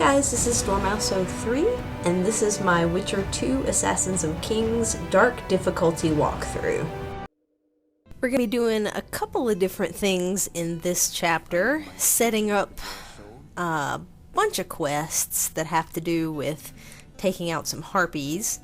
guys, this is Stormouse03, and this is my Witcher 2 Assassins of Kings Dark Difficulty walkthrough. We're going to be doing a couple of different things in this chapter, setting up a bunch of quests that have to do with taking out some harpies.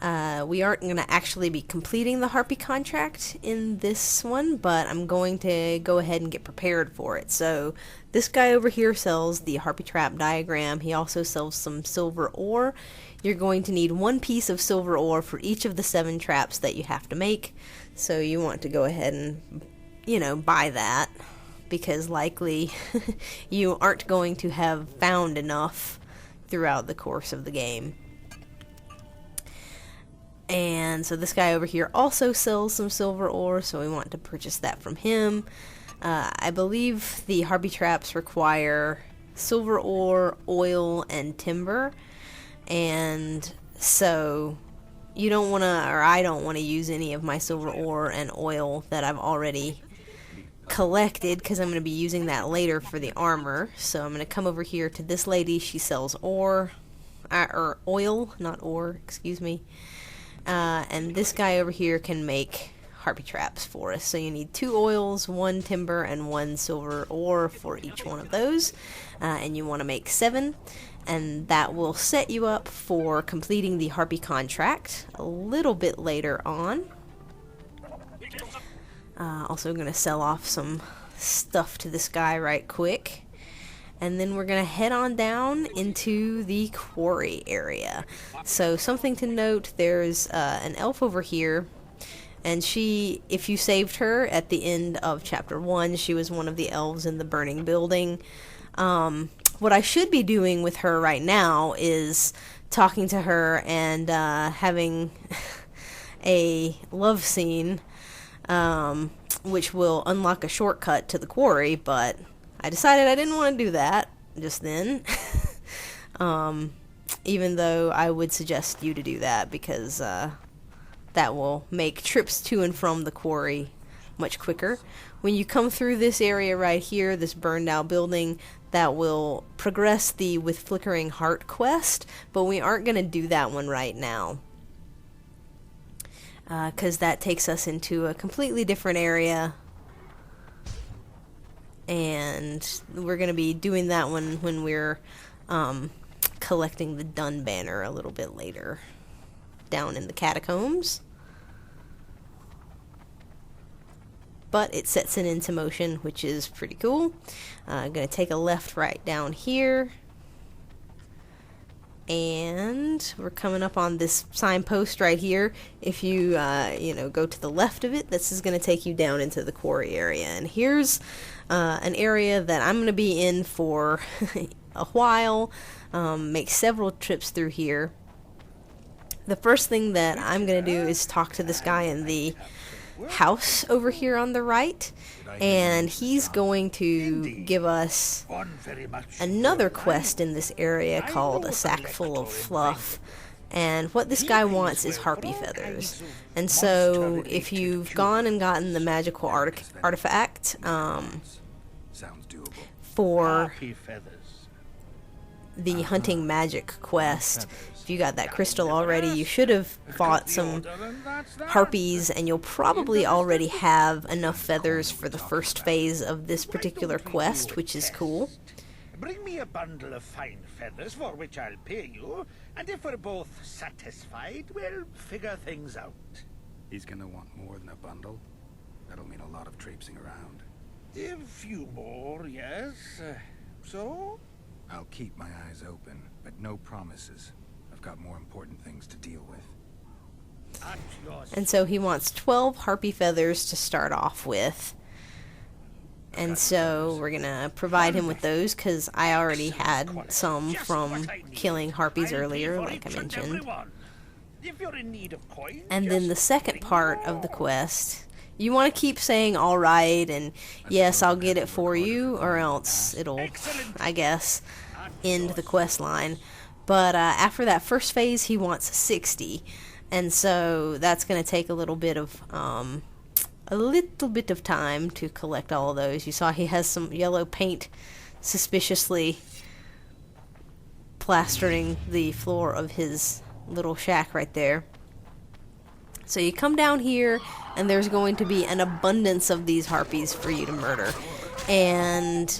We aren't going to actually be completing the harpy contract in this one, but I'm going to go ahead and get prepared for it. So this guy over here sells the harpy trap diagram. He also sells some silver ore. You're going to need one piece of silver ore for each of the 7 traps that you have to make. So you want to go ahead and, buy that, because likely you aren't going to have found enough throughout the course of the game. And so this guy over here also sells some silver ore, so we want to purchase that from him. I believe the harpy traps require silver ore, oil, and timber. And so you don't want to, or I don't want to use any of my silver ore and oil that I've already collected, because I'm going to be using that later for the armor. So I'm going to come over here to this lady. She sells ore, or oil, not ore, excuse me. And this guy over here can make harpy traps for us. So you need 2 oils, 1 timber, and 1 silver ore for each one of those. And you want to make 7. And that will set you up for completing the harpy contract a little bit later on. Also going to sell off some stuff to this guy right quick. And then we're going to head on down into the quarry area. So something to note, there's an elf over here, and she, if you saved her at the end of chapter 1, she was one of the elves in the burning building. What I should be doing with her right now is talking to her and having a love scene, which will unlock a shortcut to the quarry, but I decided I didn't want to do that just then, even though I would suggest you to do that, because that will make trips to and from the quarry much quicker. When you come through this area right here, this burned out building, that will progress the With Flickering Heart quest, but we aren't going to do that one right now, because that takes us into a completely different area. And we're going to be doing that one when we're collecting the Dun banner a little bit later, down in the catacombs. But it sets it into motion, which is pretty cool. I'm going to take a left right down here. And we're coming up on this signpost right here. If you, go to the left of it, this is going to take you down into the quarry area. And here's an area that I'm going to be in for a while, make several trips through here. The first thing that I'm going to do is talk to this guy in the house over here on the right, and he's going to give us another quest in this area called a Sackfull of Fluff. And what this guy wants is harpy feathers. And so if you've gone and gotten the magical artifact for the hunting magic quest, if you got that crystal already, you should have fought some harpies, and you'll probably already have enough feathers for the first phase of this particular quest, which is cool. Bring me a bundle of fine feathers for which I'll pay you, and if we're both satisfied, we'll figure things out. He's gonna want more than a bundle. That'll mean a lot of traipsing around. A few more, yes. So? I'll keep my eyes open, but no promises. I've got more important things to deal with. And so he wants 12 harpy feathers to start off with. And so we're going to provide him with those, because I already had some from killing harpies earlier, like I mentioned. And then the second part of the quest, you want to keep saying alright and yes, I'll get it for you, or else it'll, I guess, end the quest line. But after that first phase, he wants 60. And so that's going to take a little bit of time to collect all of those. You saw he has some yellow paint suspiciously plastering the floor of his little shack right there. So you come down here, and there's going to be an abundance of these harpies for you to murder. And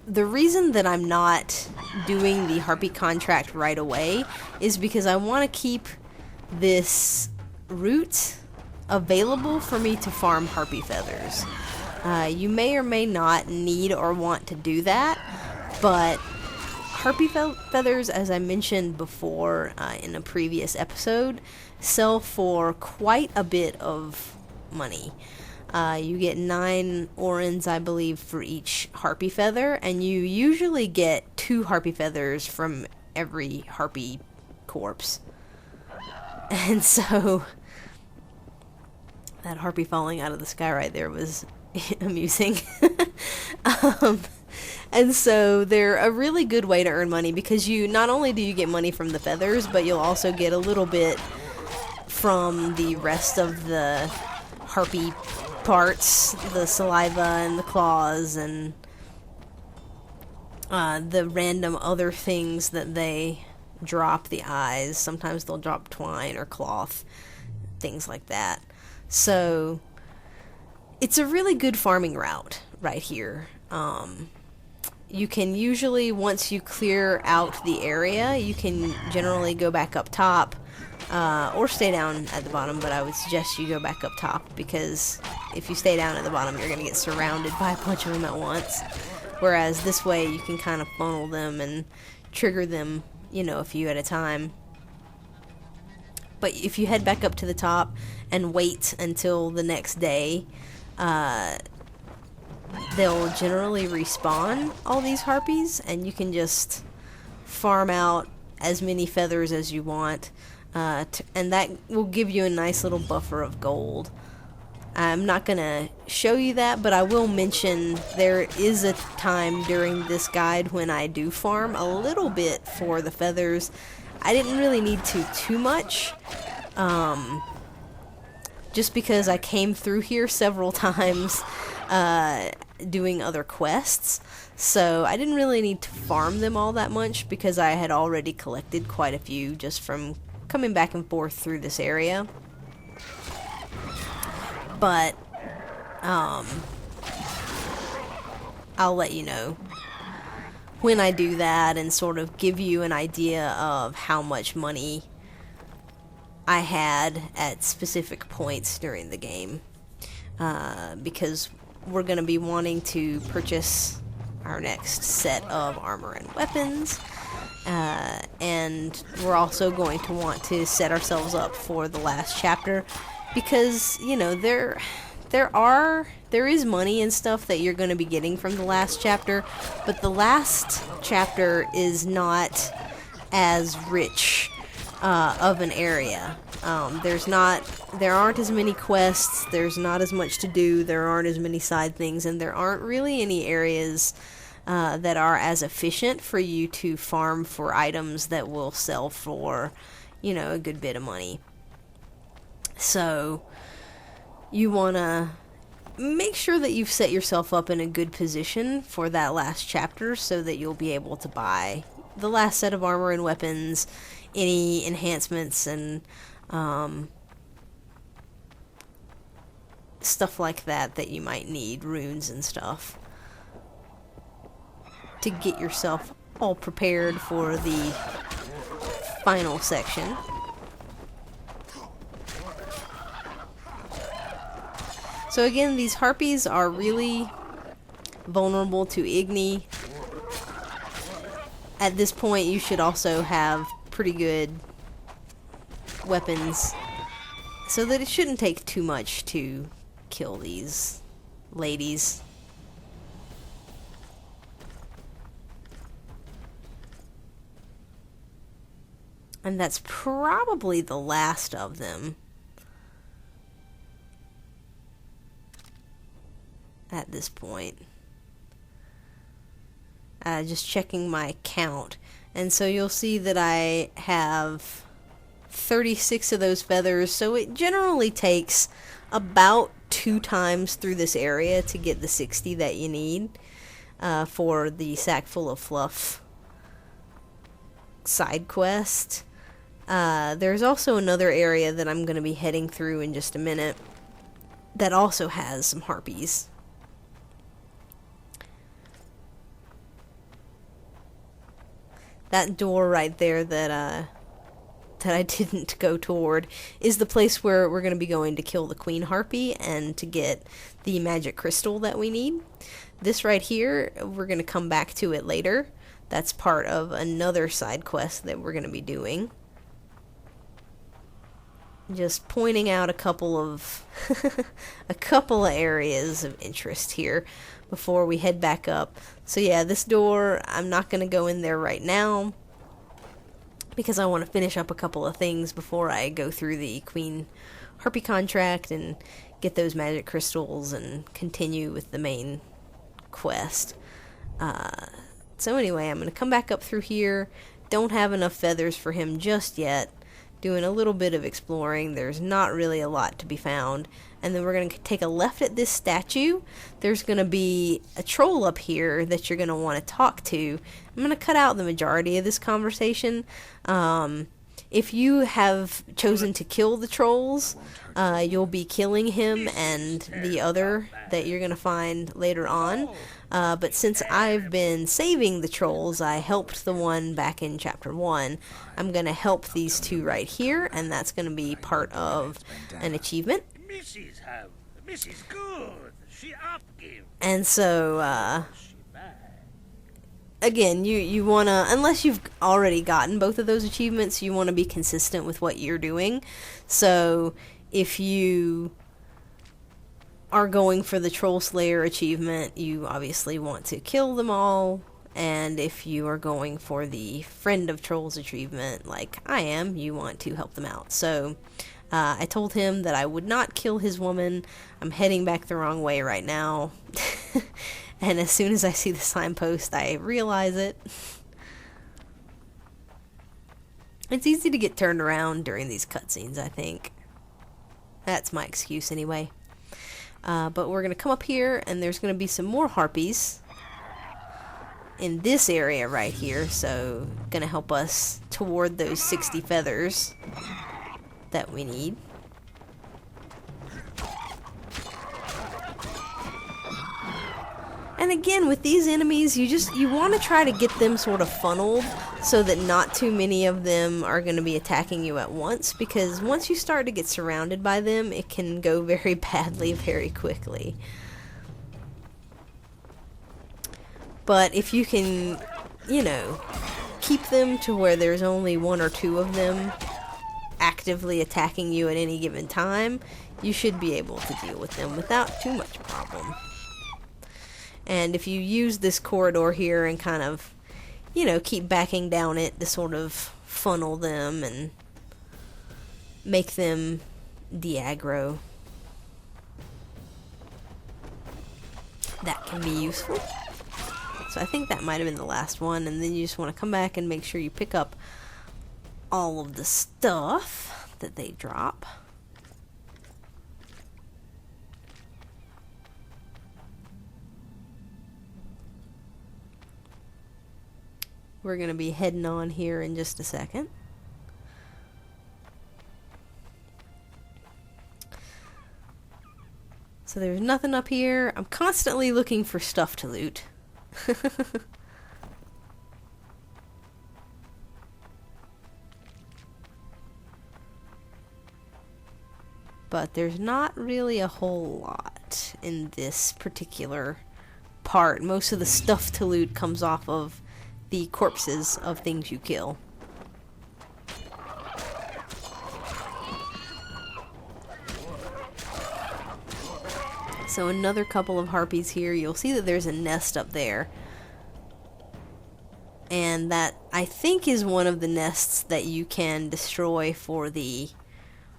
the reason that I'm not doing the harpy contract right away is because I want to keep this route available for me to farm harpy feathers. You may or may not need or want to do that, but harpy feathers, as I mentioned before in a previous episode, sell for quite a bit of money. You get 9 orens, I believe, for each harpy feather, and you usually get 2 harpy feathers from every harpy corpse. And so that harpy falling out of the sky right there was amusing. And so they're a really good way to earn money, because you not only do you get money from the feathers, but you'll also get a little bit from the rest of the harpy parts, the saliva and the claws and the random other things that they drop, the eyes. Sometimes they'll drop twine or cloth, things like that. So it's a really good farming route right here. You can usually, once you clear out the area, you can generally go back up top or stay down at the bottom, but I would suggest you go back up top, because if you stay down at the bottom, you're going to get surrounded by a bunch of them at once. Whereas this way, you can kind of funnel them and trigger them, you know, a few at a time. But if you head back up to the top and wait until the next day, they'll generally respawn all these harpies, and you can just farm out as many feathers as you want, and that will give you a nice little buffer of gold. I'm not going to show you that, but I will mention there is a time during this guide when I do farm a little bit for the feathers. I didn't really need too much, just because I came through here several times doing other quests, so I didn't really need to farm them all that much, because I had already collected quite a few just from coming back and forth through this area. But I'll let you know when I do that, and sort of give you an idea of how much money I had at specific points during the game, because we're going to be wanting to purchase our next set of armor and weapons, and we're also going to want to set ourselves up for the last chapter, because, you know, there is money and stuff that you're going to be getting from the last chapter, but the last chapter is not as rich of an area. There aren't as many quests, there's not as much to do, there aren't as many side things, and there aren't really any areas that are as efficient for you to farm for items that will sell for, you know, a good bit of money. So you want to make sure that you've set yourself up in a good position for that last chapter, so that you'll be able to buy the last set of armor and weapons, any enhancements and stuff like that you might need, runes and stuff, to get yourself all prepared for the final section. So again, these harpies are really vulnerable to Igni. At this point, you should also have pretty good weapons, so that it shouldn't take too much to kill these ladies. And that's probably the last of them at this point. Just checking my count, and so you'll see that I have 36 of those feathers, so it generally takes about 2 times through this area to get the 60 that you need for the Sackfull of Fluff side quest. There's also another area that I'm going to be heading through in just a minute that also has some harpies. That door right there that I didn't go toward is the place where we're going to be going to kill the queen harpy and to get the magic crystal that we need. This right here, we're going to come back to it later. That's part of another side quest that we're going to be doing. Just pointing out a couple of a couple of areas of interest here before we head back up. So yeah, this door, I'm not going to go in there right now because I want to finish up a couple of things before I go through the Queen Harpy contract and get those magic crystals and continue with the main quest. So anyway, I'm going to come back up through here. Don't have enough feathers for him just yet. Doing a little bit of exploring. There's not really a lot to be found. And then we're going to take a left at this statue. There's going to be a troll up here that you're going to want to talk to. I'm going to cut out the majority of this conversation. If you have chosen to kill the trolls, you'll be killing him and the other that you're going to find later on. But since I've been saving the trolls, I helped the one back in chapter 1. I'm going to help these two right here, and that's going to be part of an achievement. Mrs. Good. She upgive. And so, again, you want to, unless you've already gotten both of those achievements, you want to be consistent with what you're doing. So, if you are going for the Troll Slayer achievement, you obviously want to kill them all. And if you are going for the Friend of Trolls achievement, like I am, you want to help them out. So, I told him that I would not kill his woman. I'm heading back the wrong way right now. And as soon as I see the signpost, I realize it. It's easy to get turned around during these cutscenes, I think. That's my excuse anyway. But we're going to come up here, and there's going to be some more harpies in this area right here. So, going to help us toward those 60 feathers that we need. And again, with these enemies, you want to try to get them sort of funneled so that not too many of them are going to be attacking you at once, because once you start to get surrounded by them, it can go very badly very quickly. But if you can, you know, keep them to where there's only one or two of them actively attacking you at any given time, you should be able to deal with them without too much problem. And if you use this corridor here and kind of, you know, keep backing down it to sort of funnel them and make them de-aggro, that can be useful. So I think that might have been the last one, and then you just want to come back and make sure you pick up all of the stuff that they drop. We're going to be heading on here in just a second. So there's nothing up here. I'm constantly looking for stuff to loot. But there's not really a whole lot in this particular part. Most of the stuff to loot comes off of the corpses of things you kill. So another couple of harpies here. You'll see that there's a nest up there. And that, I think, is one of the nests that you can destroy for the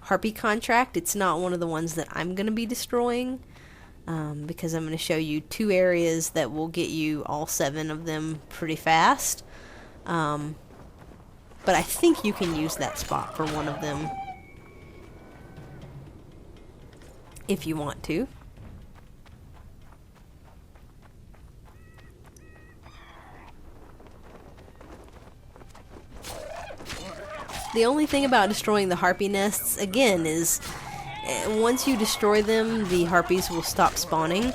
harpy contract. It's not one of the ones that I'm going to be destroying. Because I'm going to show you two areas that will get you all 7 of them pretty fast. But I think you can use that spot for one of them if you want to. The only thing about destroying the harpy nests, again, is once you destroy them, the harpies will stop spawning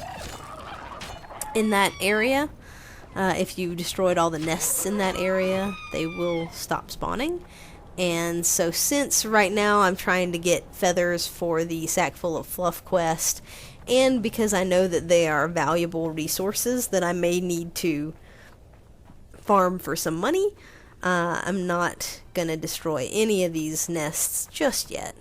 in that area. If you destroyed all the nests in that area, they will stop spawning. And so since right now I'm trying to get feathers for the Sackfull of Fluff quest, and because I know that they are valuable resources that I may need to farm for some money, I'm not gonna destroy any of these nests just yet.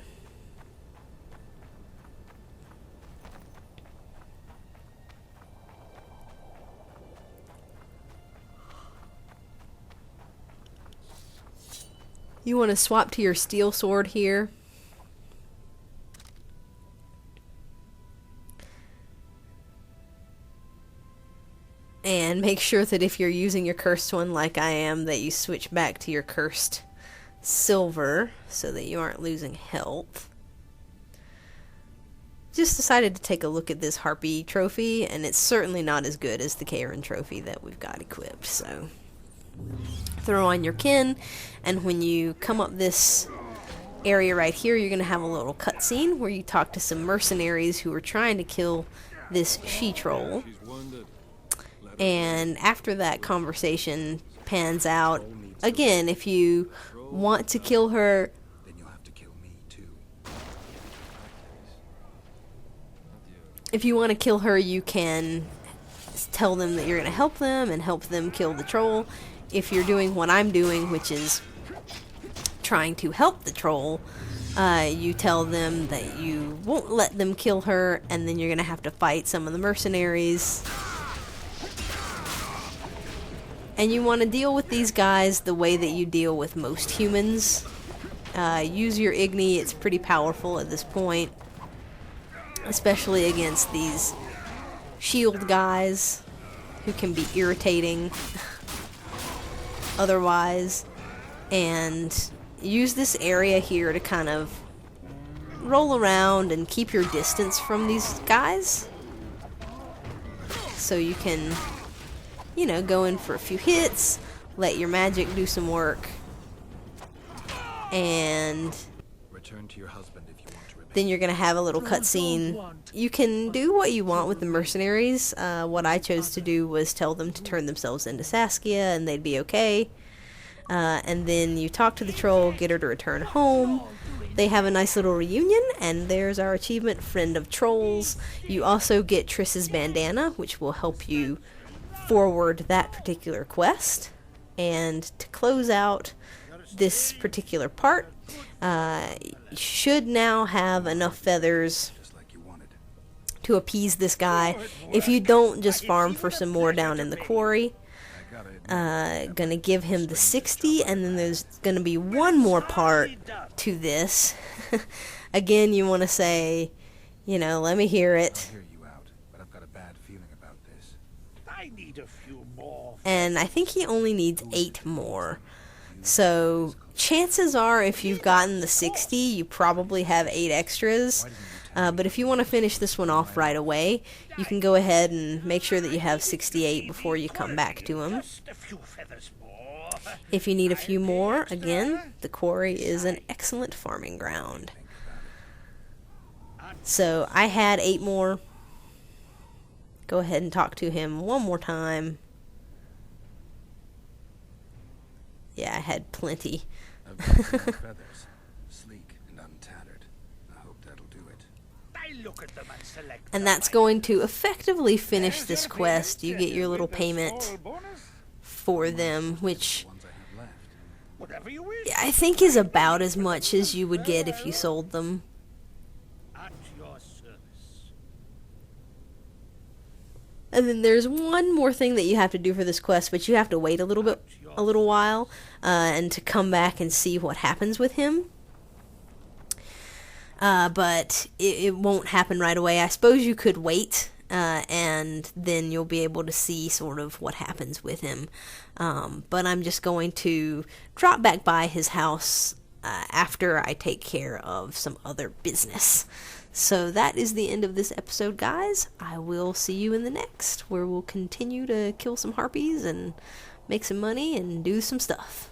You want to swap to your steel sword here. And make sure that if you're using your cursed one like I am, that you switch back to your cursed silver so that you aren't losing health. Just decided to take a look at this harpy trophy, and it's certainly not as good as the Karen trophy that we've got equipped, so throw on your kin, and when you come up this area right here, you're going to have a little cutscene where you talk to some mercenaries who are trying to kill this she-troll. And after that conversation pans out, again, if you want to kill her, Then you'll have to kill me too. if you want to kill her, you can tell them that you're going to help them and help them kill the troll. If you're doing what I'm doing, which is trying to help the troll, you tell them that you won't let them kill her, and then you're going to have to fight some of the mercenaries. And you want to deal with these guys the way that you deal with most humans. Use your Igni, it's pretty powerful at this point, especially against these shield guys who can be irritating otherwise. And use this area here to kind of roll around and keep your distance from these guys, so you can, you know, go in for a few hits, let your magic do some work, and Return to your husband if you want to remain. then you're going to have a little cutscene. You can do what you want with the mercenaries. What I chose to do was tell them to turn themselves into Saskia and they'd be okay. And then you talk to the troll, get her to return home. They have a nice little reunion, and there's our achievement, Friend of Trolls. You also get Triss's bandana, which will help you forward that particular quest. And to close out this particular part, you should now have enough feathers Just like you wanted. to appease this guy. If you don't, just farm for some more down in the quarry. Gonna give him the 60, and then there's gonna be one more part to this. Again, you want to say, you know, let me hear it. I'll hear you out, but I've got a bad feeling about this. I need a few more. And I think he only needs 8 more. So chances are, if you've gotten the 60, you probably have 8 extras. But if you want to finish this one off right away, you can go ahead and make sure that you have 68 before you come back to him. Just a few feathers more. If you need a few more, again, the quarry is an excellent farming ground. So I had 8 more. Go ahead and talk to him one more time. Yeah, I had plenty. I've got some more feathers, sleek and untattered. I hope that'll do it. I look at them and select And the that's right going to effectively finish There's this your quest. payment, You get your little with a payment small bonus. for them, which The ones I have left. Whatever you wish. I think is about as much as you would get if you sold them. At your service. And then there's one more thing that you have to do for this quest, but you have to wait a little while, and to come back and see what happens with him. But it won't happen right away. I suppose you could wait, and then you'll be able to see sort of what happens with him. But I'm just going to drop back by his house after I take care of some other business. So that is the end of this episode, guys. I will see you in the next, where we'll continue to kill some harpies and make some money and do some stuff.